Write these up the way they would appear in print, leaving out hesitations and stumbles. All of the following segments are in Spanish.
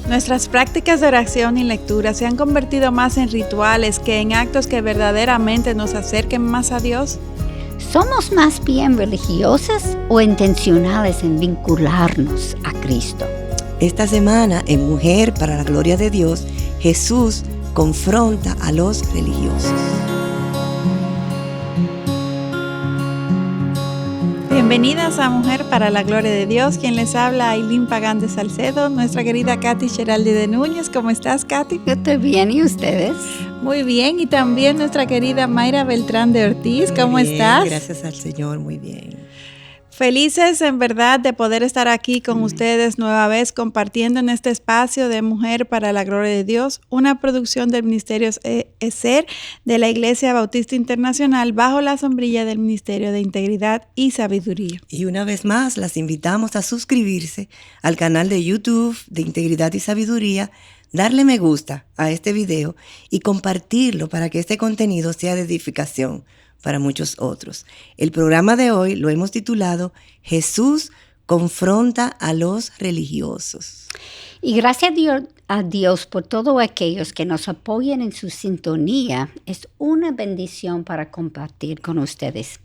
Nuestras prácticas de oración y lectura se han convertido más en rituales que en actos que verdaderamente nos acerquen más a Dios. ¿Somos más bien religiosas o intencionales en vincularnos a Cristo? Esta semana, en Mujer para la Gloria de Dios, Jesús confronta a los religiosos. Bienvenidas a Mujer para la Gloria de Dios. Quien les habla, Ailín Pagán de Salcedo, nuestra querida Katy Sheraldi de Núñez. ¿Cómo estás, Katy? Yo estoy bien, ¿y ustedes? Muy bien, y también nuestra querida Mayra Beltrán de Ortiz. ¿Cómo estás? Gracias al Señor, muy bien. Felices en verdad de poder estar aquí con ustedes nueva vez compartiendo en este espacio de Mujer para la Gloria de Dios, una producción del Ministerio ESER de la Iglesia Bautista Internacional bajo la sombrilla del Ministerio de Integridad y Sabiduría. Y una vez más las invitamos a suscribirse al canal de YouTube de Integridad y Sabiduría, darle me gusta a este video y compartirlo para que este contenido sea de edificación para muchos otros. El programa de hoy lo hemos titulado Jesús confronta a los religiosos. Y gracias a Dios por todos aquellos que nos apoyan en su sintonía. Es una bendición para compartir con ustedes.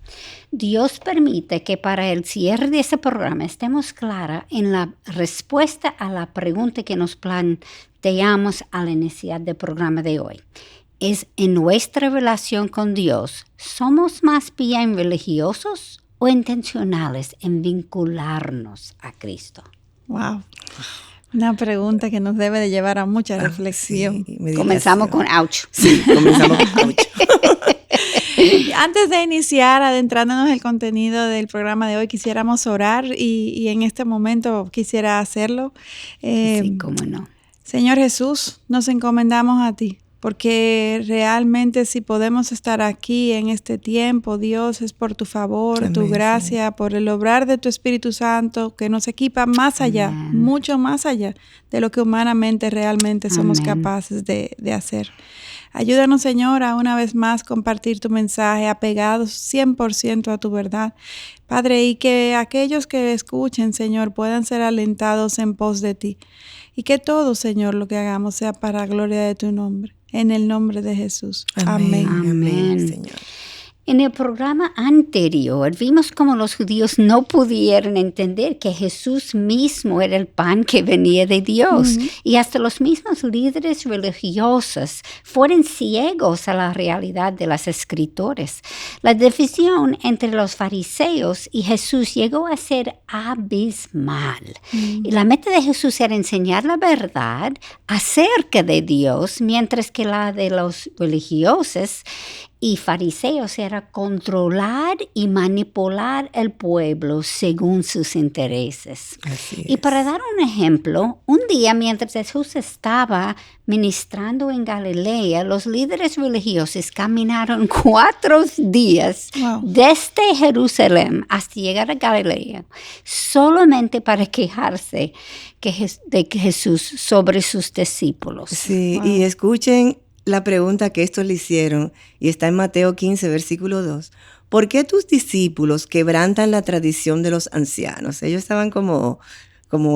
Dios permite que para el cierre de este programa estemos claras en la respuesta a la pregunta que nos planteamos al iniciar del programa de hoy. Es en nuestra relación con Dios, ¿somos más bien religiosos o intencionales en vincularnos a Cristo? Wow. Una pregunta que nos debe de llevar a mucha reflexión. Sí, comenzamos con ouch. Sí, comenzamos con ouch. Antes de iniciar adentrándonos en el contenido del programa de hoy, quisiéramos orar y en este momento quisiera hacerlo. Sí, cómo no. Señor Jesús, nos encomendamos a ti. Porque realmente si podemos estar aquí en este tiempo, Dios, es por tu favor, amén, tu gracia, sí, por el obrar de tu Espíritu Santo que nos equipa más allá, amén, mucho más allá de lo que humanamente realmente somos amén capaces de hacer. Ayúdanos, Señor, a una vez más compartir tu mensaje apegados 100% a tu verdad. Padre, y que aquellos que escuchen, Señor, puedan ser alentados en pos de ti. Y que todo, Señor, lo que hagamos sea para la gloria de tu nombre. En el nombre de Jesús. Amén. Amén. Señor. En el programa anterior vimos cómo los judíos no pudieron entender que Jesús mismo era el pan que venía de Dios. Uh-huh. Y hasta los mismos líderes religiosos fueron ciegos a la realidad de las Escrituras. La división entre los fariseos y Jesús llegó a ser abismal. Uh-huh. Y la meta de Jesús era enseñar la verdad acerca de Dios, mientras que la de los religiosos y fariseos era controlar y manipular el pueblo según sus intereses. Y para dar un ejemplo, un día mientras Jesús estaba ministrando en Galilea, los líderes religiosos caminaron 4 días desde Jerusalén hasta llegar a Galilea, solamente para quejarse de Jesús sobre sus discípulos. Sí, y escuchen la pregunta que estos le hicieron, y está en Mateo 15, versículo 2. ¿Por qué tus discípulos quebrantan la tradición de los ancianos? Ellos estaban como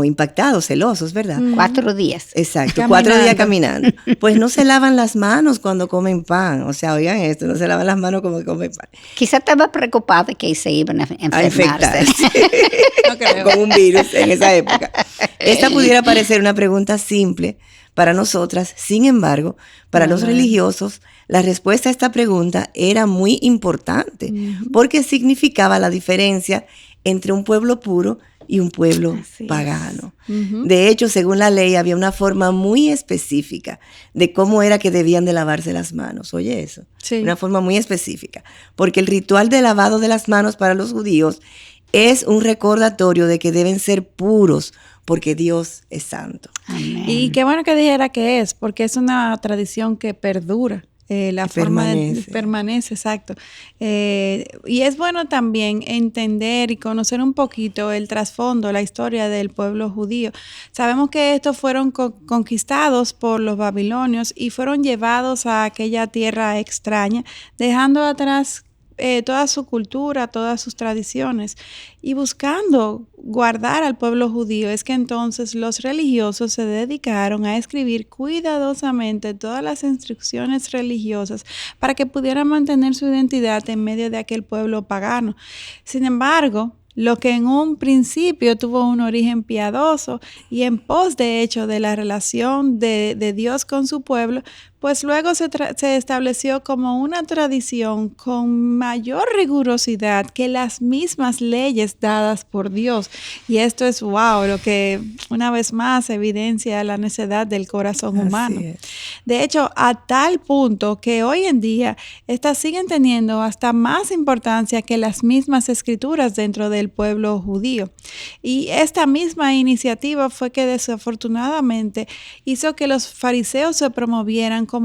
impactados, celosos, ¿verdad? 4 días. Exacto, caminando. 4 días caminando. Pues no se lavan las manos cuando comen pan. O sea, oigan esto, no se lavan las manos cuando comen pan. Quizá estaba preocupada que se iban a enfermarse. No creo. Con un virus en esa época. Esta pudiera parecer una pregunta simple para nosotras, sin embargo, para los religiosos, la respuesta a esta pregunta era muy importante, porque significaba la diferencia entre un pueblo puro y un pueblo pagano. De hecho, según la ley, había una forma muy específica de cómo era que debían de lavarse las manos. Oye eso, una forma muy específica, porque el ritual de lavado de las manos para los judíos es un recordatorio de que deben ser puros, porque Dios es santo. Amén. Y qué bueno que dijera que es, porque es una tradición que perdura. La forma permanece, exacto. Y es bueno también entender y conocer un poquito el trasfondo, la historia del pueblo judío. Sabemos que estos fueron conquistados por los babilonios y fueron llevados a aquella tierra extraña, dejando atrás toda su cultura, todas sus tradiciones, y buscando guardar al pueblo judío, es que entonces los religiosos se dedicaron a escribir cuidadosamente todas las instrucciones religiosas para que pudieran mantener su identidad en medio de aquel pueblo pagano. Sin embargo, lo que en un principio tuvo un origen piadoso y en pos de hecho de la relación de Dios con su pueblo, pues luego se estableció como una tradición con mayor rigurosidad que las mismas leyes dadas por Dios. Y esto es wow, lo que una vez más evidencia la necedad del corazón humano. De hecho, a tal punto que hoy en día estas siguen teniendo hasta más importancia que las mismas escrituras dentro del pueblo judío. Y esta misma iniciativa fue que desafortunadamente hizo que los fariseos se promovieran como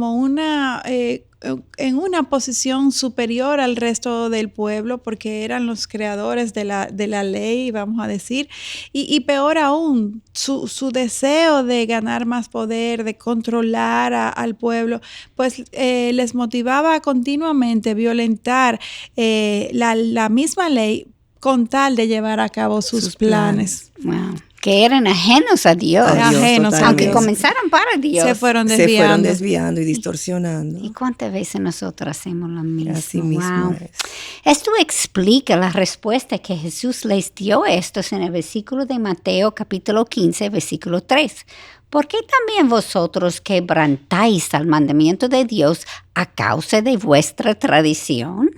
en una posición superior al resto del pueblo, porque eran los creadores de la ley, vamos a decir, y peor aún, su deseo de ganar más poder, de controlar al pueblo, pues les motivaba a continuamente violentar la misma ley con tal de llevar a cabo sus planes. Wow. Que eran ajenos a Dios. Aunque comenzaron para Dios. Se fueron desviando y distorsionando. ¿Y cuántas veces nosotros hacemos lo mismo? Así mismo es. Esto explica la respuesta que Jesús les dio a estos en el versículo de Mateo capítulo 15, versículo 3. ¿Por qué también vosotros quebrantáis al mandamiento de Dios a causa de vuestra tradición?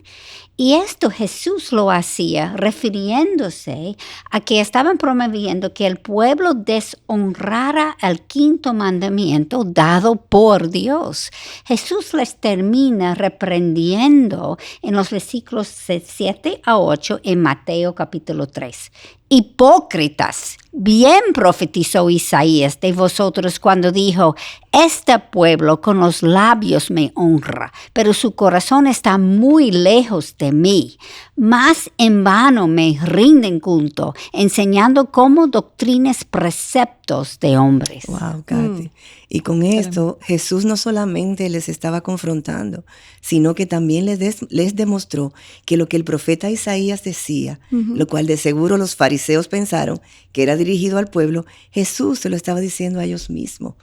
Y esto Jesús lo hacía refiriéndose a que estaban promoviendo que el pueblo deshonrara el quinto mandamiento dado por Dios. Jesús les termina reprendiendo en los versículos 7 a 8 en Mateo capítulo 3. Hipócritas, bien profetizó Isaías de vosotros cuando dijo, este pueblo con los labios me honra, pero su corazón está muy lejos de mí. Más en vano me rinden culto, enseñando como doctrinas preceptos de hombres. Wow, Katy. Y con esto, Jesús no solamente les estaba confrontando, sino que también les demostró que lo que el profeta Isaías decía, lo cual de seguro los fariseos pensaron que era dirigido al pueblo, Jesús se lo estaba diciendo a ellos mismos.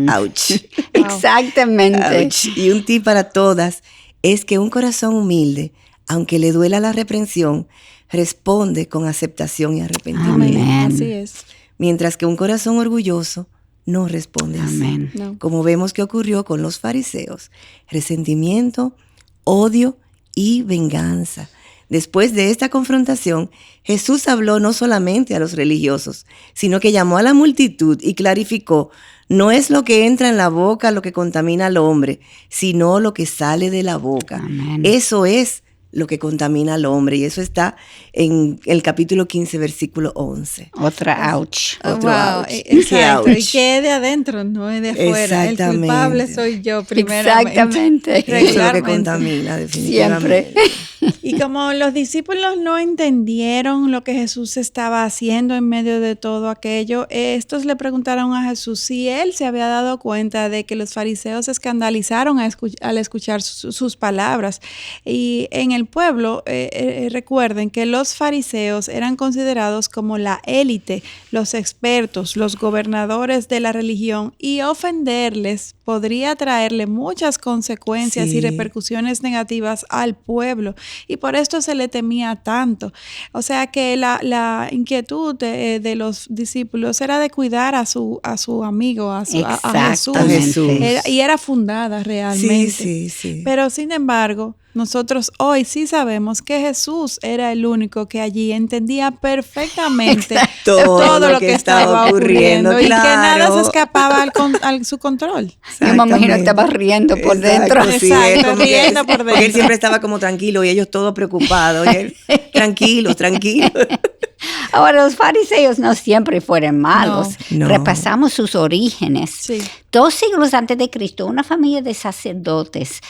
¡Auch! Exactamente. ¡Auch! Y un tip para todas es que un corazón humilde, aunque le duela la reprensión, responde con aceptación y arrepentimiento. Amén. Así es. Mientras que un corazón orgulloso no responde así. No. Como vemos que ocurrió con los fariseos. Resentimiento, odio y venganza. Después de esta confrontación, Jesús habló no solamente a los religiosos, sino que llamó a la multitud y clarificó, no es lo que entra en la boca lo que contamina al hombre, sino lo que sale de la boca. Amén. Eso es lo que contamina al hombre, y eso está en el capítulo 15, versículo 11. Otra ouch. Otro ouch. Exacto. Qué ouch. Y que es de adentro, no es de afuera. El culpable soy yo primeramente. Exactamente. Eso es lo que contamina, definitivamente. Siempre. Y como los discípulos no entendieron lo que Jesús estaba haciendo en medio de todo aquello, estos le preguntaron a Jesús si él se había dado cuenta de que los fariseos se escandalizaron al escuchar sus palabras. Y en el pueblo, recuerden que los fariseos eran considerados como la élite, los expertos, los gobernadores de la religión, y ofenderles podría traerle muchas consecuencias y repercusiones negativas al pueblo. Y por esto se le temía tanto. O sea que la inquietud de los discípulos era de cuidar a su amigo, a Jesús. Y era fundada realmente. Sí. Pero sin embargo, nosotros hoy sí sabemos que Jesús era el único que allí entendía perfectamente todo lo que estaba ocurriendo y que nada se escapaba a su control. Yo me imagino que estaba riendo por dentro. Sí, riendo por dentro. Porque él siempre estaba como tranquilo y ellos todos preocupados. Y él, tranquilos. Ahora, los fariseos no siempre fueron malos. No. Repasamos sus orígenes. Sí. 2 siglos antes de Cristo, una familia de sacerdotes,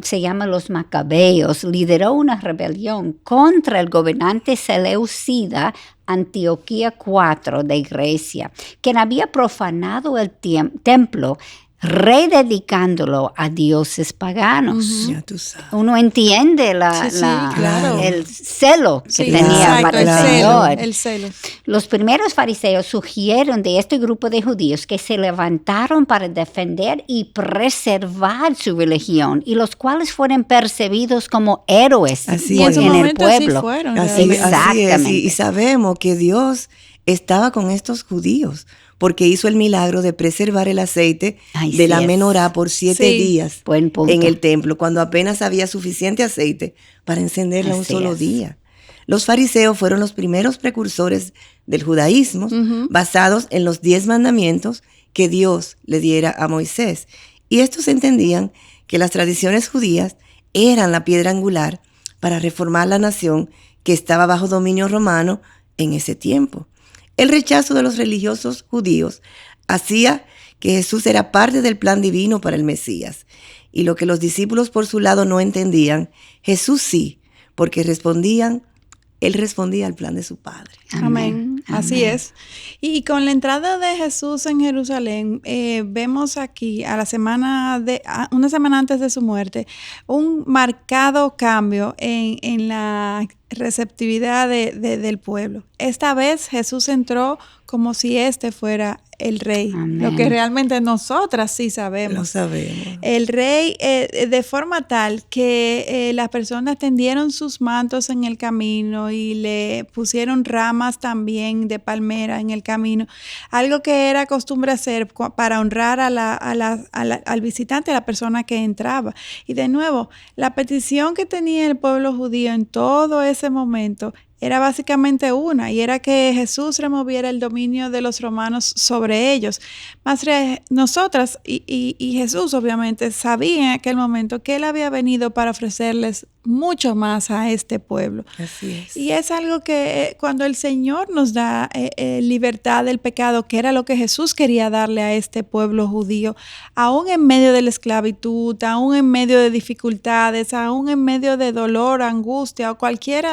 se llama los Macabeos, lideró una rebelión contra el gobernante seleucida Antioquía IV de Grecia, quien había profanado el templo, rededicándolo a dioses paganos. Ya tú sabes. Uno entiende claro. el celo que tenía exacto, para el Señor. El celo. Los primeros fariseos sugirieron de este grupo de judíos que se levantaron para defender y preservar su religión, y los cuales fueron percibidos como héroes Así en es. el pueblo. Sí fueron, Así Exactamente. es. Y sabemos que Dios estaba con estos judíos, porque hizo el milagro de preservar el aceite de la menorá por 7 días Buen punto. en el templo, cuando apenas había suficiente aceite para encenderla un solo día. Los fariseos fueron los primeros precursores del judaísmo, basados en los 10 mandamientos que Dios le diera a Moisés. Y estos entendían que las tradiciones judías eran la piedra angular para reformar la nación que estaba bajo dominio romano en ese tiempo. El rechazo de los religiosos judíos hacía que Jesús era parte del plan divino para el Mesías. Y lo que los discípulos por su lado no entendían, Jesús sí, porque Él respondía al plan de su Padre. Amén. Así es. Y con la entrada de Jesús en Jerusalén, vemos aquí una semana antes de su muerte, un marcado cambio en la receptividad del pueblo. Esta vez Jesús entró como si este fuera el rey, Amén. lo que realmente nosotras sí sabemos. Lo sabemos. El rey, de forma tal que las personas tendieron sus mantos en el camino y le pusieron ramas también de palmera en el camino, algo que era costumbre hacer para honrar al visitante, a la persona que entraba. Y de nuevo, la petición que tenía el pueblo judío en todo ese momento era básicamente una, y era que Jesús removiera el dominio de los romanos sobre ellos. Más nosotras y Jesús obviamente sabía en aquel momento que Él había venido para ofrecerles mucho más a este pueblo. Así es. Y es algo que cuando el Señor nos da libertad del pecado, que era lo que Jesús quería darle a este pueblo judío, aún en medio de la esclavitud, aún en medio de dificultades, aún en medio de dolor, angustia o cualquier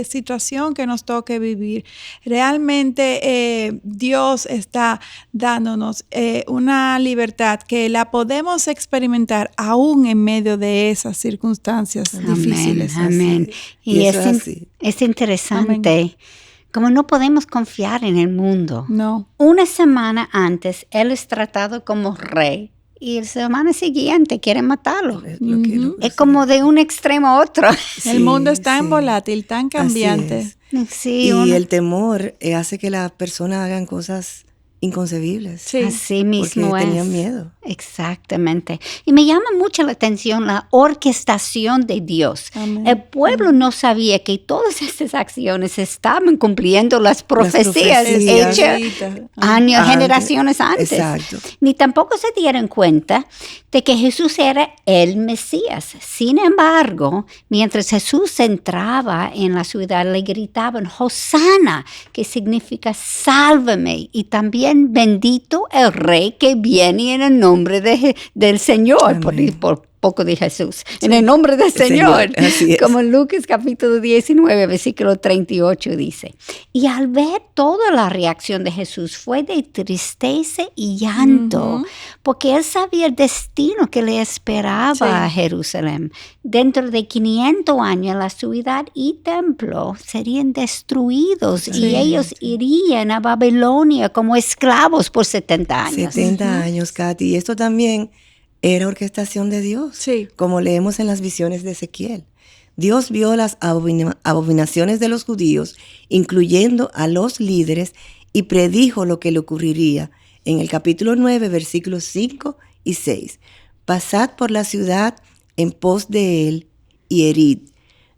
situación que nos toque vivir, realmente Dios está dándonos una libertad que la podemos experimentar aún en medio de esas circunstancias difíciles. Amén. Y es interesante. Amén. Como no podemos confiar en el mundo. No. Una semana antes, Él es tratado como rey. Y la semana siguiente quieren matarlo. Es como de un extremo a otro. El mundo es tan volátil, tan cambiante. Sí, y el temor hace que las personas hagan cosas inconcebibles. Sí. Así mismo porque tenían miedo. Exactamente. Y me llama mucho la atención la orquestación de Dios. Amén. El pueblo no sabía que todas estas acciones estaban cumpliendo las profecías hechas generaciones antes. Exacto. Ni tampoco se dieron cuenta de que Jesús era el Mesías. Sin embargo, mientras Jesús entraba en la ciudad, le gritaban Hosanna, que significa sálvame, y también bendito el Rey que viene en el nombre del Señor, por poco de Jesús, en el nombre del Señor. Así es. Como en Lucas capítulo 19, versículo 38 dice. Y al ver toda la reacción de Jesús fue de tristeza y llanto, porque él sabía el destino que le esperaba a Jerusalén. Dentro de 500 años la ciudad y templo serían destruidos y ellos irían a Babilonia como esclavos por 70 años. 70 años, Katy. Y esto también era orquestación de Dios, como leemos en las visiones de Ezequiel. Dios vio las abominaciones de los judíos, incluyendo a los líderes, y predijo lo que le ocurriría. En el capítulo 9, versículos 5 y 6. Pasad por la ciudad en pos de él y herid.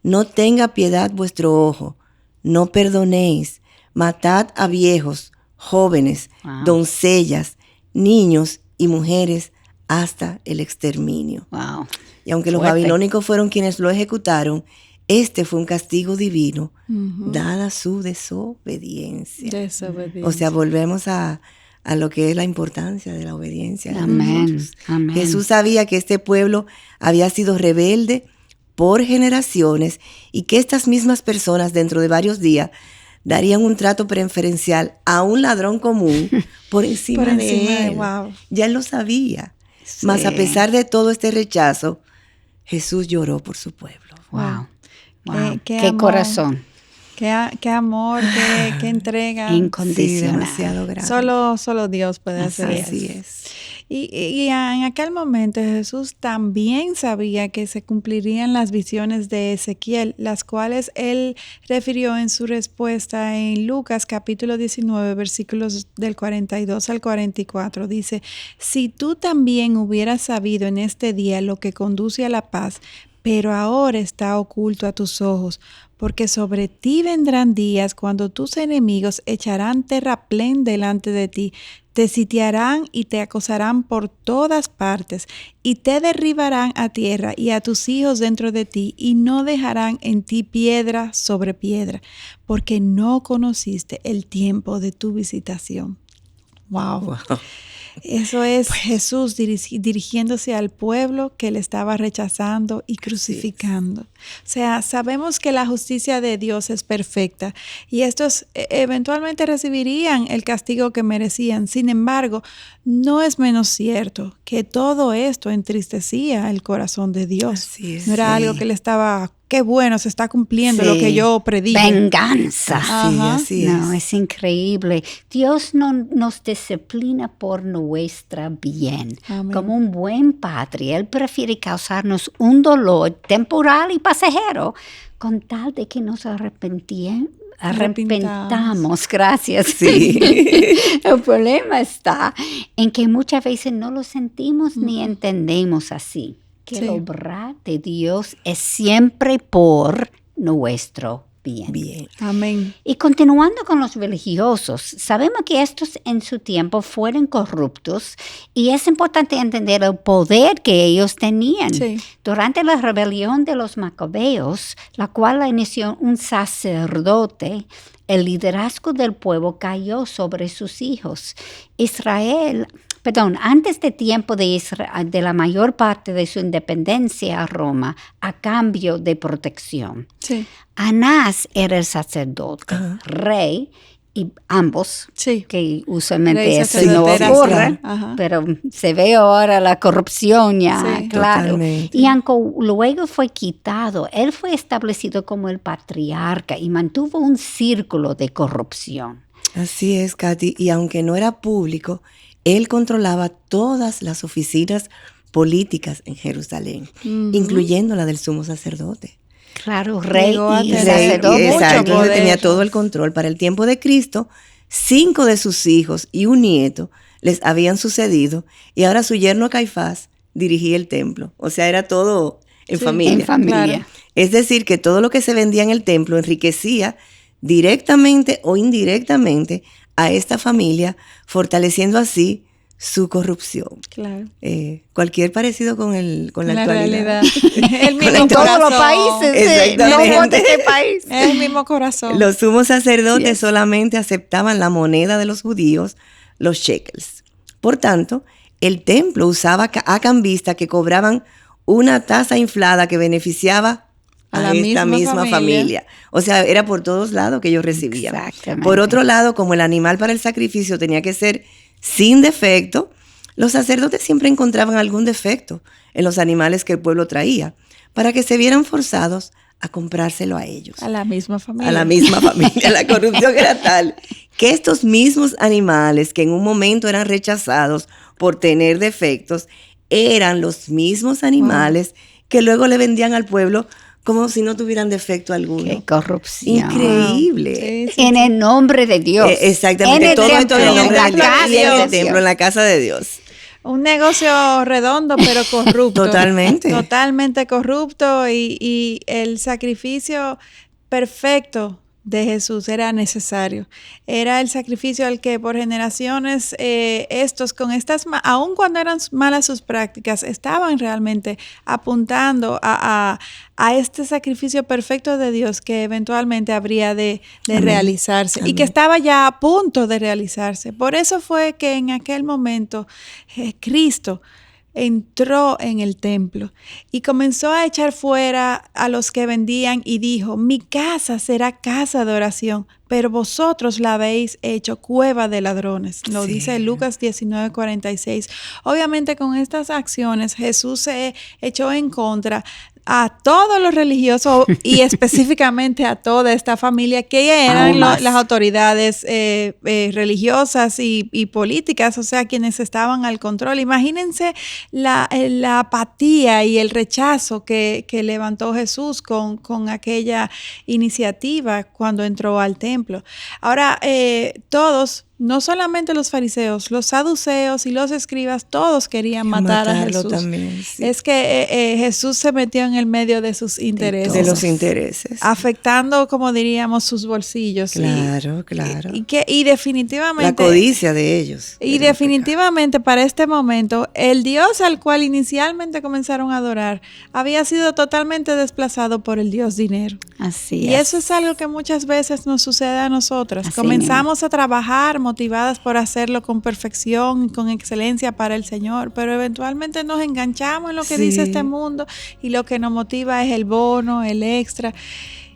No tenga piedad vuestro ojo, no perdonéis, matad a viejos, jóvenes, doncellas, niños y mujeres, hasta el exterminio. Wow. Y aunque los babilónicos fueron quienes lo ejecutaron, este fue un castigo divino, dada su desobediencia. O sea, volvemos a lo que es la importancia de la obediencia. Amén. Amén. Jesús sabía que este pueblo había sido rebelde por generaciones y que estas mismas personas dentro de varios días darían un trato preferencial a un ladrón común por encima de él. Wow. Ya él lo sabía. Mas a pesar de todo este rechazo, Jesús lloró por su pueblo. Wow. Qué amor, corazón. Qué amor, qué entrega. Incondicional. Sí, demasiado grande. Solo Dios puede hacer eso. Así es. Y en aquel momento Jesús también sabía que se cumplirían las visiones de Ezequiel, las cuales él refirió en su respuesta en Lucas capítulo 19, versículos del 42 al 44. Dice, si tú también hubieras sabido en este día lo que conduce a la paz, pero ahora está oculto a tus ojos, porque sobre ti vendrán días cuando tus enemigos echarán terraplén delante de ti, te sitiarán y te acosarán por todas partes, y te derribarán a tierra y a tus hijos dentro de ti, y no dejarán en ti piedra sobre piedra, porque no conociste el tiempo de tu visitación. Wow. Eso es Jesús dirigiéndose al pueblo que le estaba rechazando y crucificando. O sea, sabemos que la justicia de Dios es perfecta y estos eventualmente recibirían el castigo que merecían. Sin embargo, no es menos cierto que todo esto entristecía el corazón de Dios. No era algo que le estaba... Qué bueno, se está cumpliendo lo que yo predije. Venganza. Así es. No, es increíble. Dios no nos disciplina por nuestra bien. Amén. Como un buen padre, Él prefiere causarnos un dolor temporal y pasajero con tal de que nos arrepentamos. Gracias. Sí. El problema está en que muchas veces no lo sentimos ni entendemos así. Que el obrar de Dios es siempre por nuestro bien. Amén. Y continuando con los religiosos, sabemos que estos en su tiempo fueron corruptos y es importante entender el poder que ellos tenían. Sí. Durante la rebelión de los macabeos, la cual la inició un sacerdote, el liderazgo del pueblo cayó sobre sus hijos. Antes de tiempo de la mayor parte de su independencia a Roma, a cambio de protección. Sí. Anás era el sacerdote, rey, y ambos, que usualmente eso no ocurre, pero se ve ahora la corrupción ya, claro. Totalmente. Y aunque luego fue quitado, él fue establecido como el patriarca y mantuvo un círculo de corrupción. Así es, Katy, y aunque no era público, él controlaba todas las oficinas políticas en Jerusalén, incluyendo la del sumo sacerdote. Claro, rey y sacerdote. Exacto, tenía todo el control. Para el tiempo de Cristo, 5 de sus hijos y un nieto les habían sucedido y ahora su yerno Caifás dirigía el templo. O sea, era todo en familia. En familia. Claro. Es decir, que todo lo que se vendía en el templo enriquecía directamente o indirectamente a esta familia, fortaleciendo así su corrupción. Claro. Cualquier parecido con la actualidad. El mismo En todos corazón. los países, Exactamente. no importa qué país. Es el mismo corazón. Los sumos sacerdotes solamente aceptaban la moneda de los judíos, los shekels. Por tanto, el templo usaba a cambistas que cobraban una tasa inflada que beneficiaba a esta misma familia. O sea, era por todos lados que ellos recibían. Exactamente. Por otro lado, como el animal para el sacrificio tenía que ser sin defecto, los sacerdotes siempre encontraban algún defecto en los animales que el pueblo traía, para que se vieran forzados a comprárselo a ellos. A la misma familia. A la misma familia. La corrupción era tal que estos mismos animales que en un momento eran rechazados por tener defectos, eran los mismos animales que luego le vendían al pueblo como si no tuvieran defecto alguno. ¡Qué corrupción! Increíble. En el nombre de Dios. Exactamente. Todo esto en el nombre de Dios. Y en el templo, Dios. en la casa de Dios. Un negocio redondo, pero corrupto. Totalmente. Totalmente corrupto y el sacrificio perfecto de Jesús era necesario. Era el sacrificio al que por generaciones aun cuando eran malas sus prácticas, estaban realmente apuntando a este sacrificio perfecto de Dios que eventualmente habría de realizarse. Amén. Y que estaba ya a punto de realizarse. Por eso fue que en aquel momento Cristo entró en el templo y comenzó a echar fuera a los que vendían y dijo: mi casa será casa de oración, pero vosotros la habéis hecho cueva de ladrones. Lo dice Lucas 19:46. Obviamente con estas acciones Jesús se echó en contra a todos los religiosos y específicamente a toda esta familia que eran las autoridades religiosas y políticas, o sea, quienes estaban al control. Imagínense la apatía y el rechazo que levantó Jesús con aquella iniciativa cuando entró al templo. Ahora, todos, no solamente los fariseos, los saduceos y los escribas, todos querían matar a Jesús. También, sí. Es que Jesús se metió en el medio de sus intereses. De los intereses. Afectando, como diríamos, sus bolsillos. Claro. Y definitivamente... La codicia de ellos. Y definitivamente para este momento, el Dios al cual inicialmente comenzaron a adorar había sido totalmente desplazado por el Dios dinero. Así y eso es algo que muchas veces nos sucede a nosotras. Comenzamos a trabajar motivadas por hacerlo con perfección y con excelencia para el Señor, pero eventualmente nos enganchamos en lo que dice este mundo y lo que nos motiva es el bono, el extra.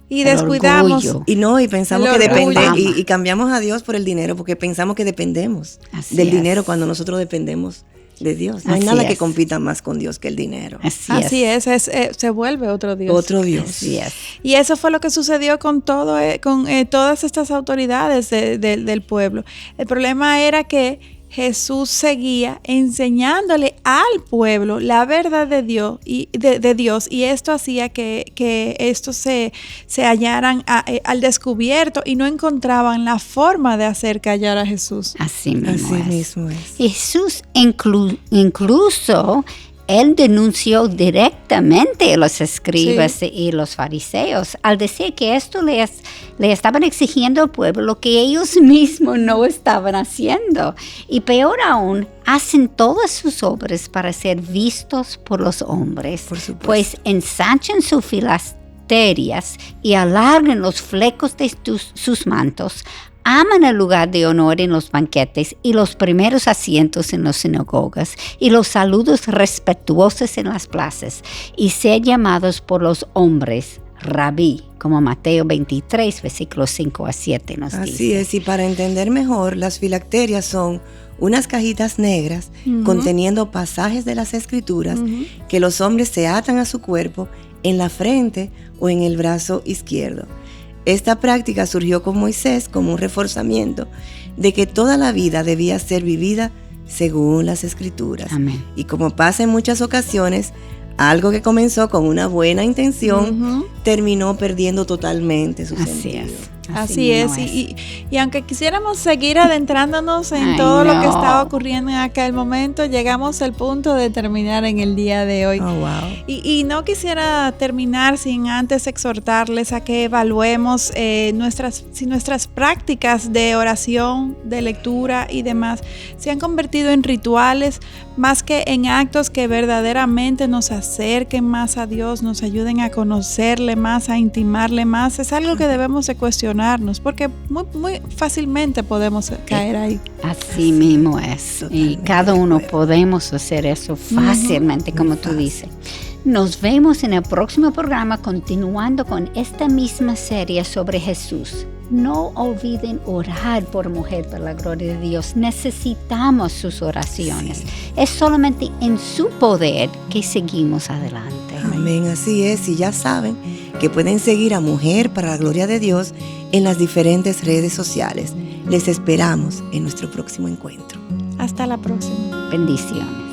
Y descuidamos. Y pensamos que dependemos. Y cambiamos a Dios por el dinero porque pensamos que dependemos del dinero cuando nosotros dependemos de Dios. No hay nada que compita más con Dios que el dinero. Así es, se vuelve otro Dios. Otro Dios. Así es. Y eso fue lo que sucedió con todas estas autoridades del pueblo. El problema era que Jesús seguía enseñándole al pueblo la verdad de Dios y esto hacía que estos se hallaran al descubierto y no encontraban la forma de hacer callar a Jesús. Así mismo es. Jesús incluso él denunció directamente a los escribas y los fariseos al decir que esto le estaban exigiendo al pueblo lo que ellos mismos no estaban haciendo. Y peor aún, hacen todas sus obras para ser vistos por los hombres, pues ensanchan sus filasterias y alargan los flecos de sus mantos. Aman el lugar de honor en los banquetes y los primeros asientos en las sinagogas y los saludos respetuosos en las plazas y ser llamados por los hombres rabí, como Mateo 23, versículos 5 a 7 nos dice. Así es, y para entender mejor, las filacterias son unas cajitas negras conteniendo pasajes de las Escrituras que los hombres se atan a su cuerpo en la frente o en el brazo izquierdo. Esta práctica surgió con Moisés como un reforzamiento de que toda la vida debía ser vivida según las Escrituras. Amén. Y como pasa en muchas ocasiones, algo que comenzó con una buena intención terminó perdiendo totalmente su sentido. Así es. Y aunque quisiéramos seguir adentrándonos en todo lo que estaba ocurriendo en aquel momento, llegamos al punto de terminar en el día de hoy. Oh, wow. Y no quisiera terminar sin antes exhortarles a que evaluemos si nuestras prácticas de oración, de lectura y demás se han convertido en rituales más que en actos que verdaderamente nos acerquen más a Dios, nos ayuden a conocerle más, a intimarle más. Es algo que debemos de cuestionarnos porque muy fácilmente podemos caer ahí. Así mismo es. Totalmente. Y cada uno podemos hacer eso fácilmente, como tú dices. Nos vemos en el próximo programa continuando con esta misma serie sobre Jesús. No olviden orar por Mujer para la Gloria de Dios. Necesitamos sus oraciones. Sí. Es solamente en su poder que seguimos adelante. Amén, así es. Y ya saben que pueden seguir a Mujer para la Gloria de Dios en las diferentes redes sociales. Les esperamos en nuestro próximo encuentro. Hasta la próxima. Bendiciones.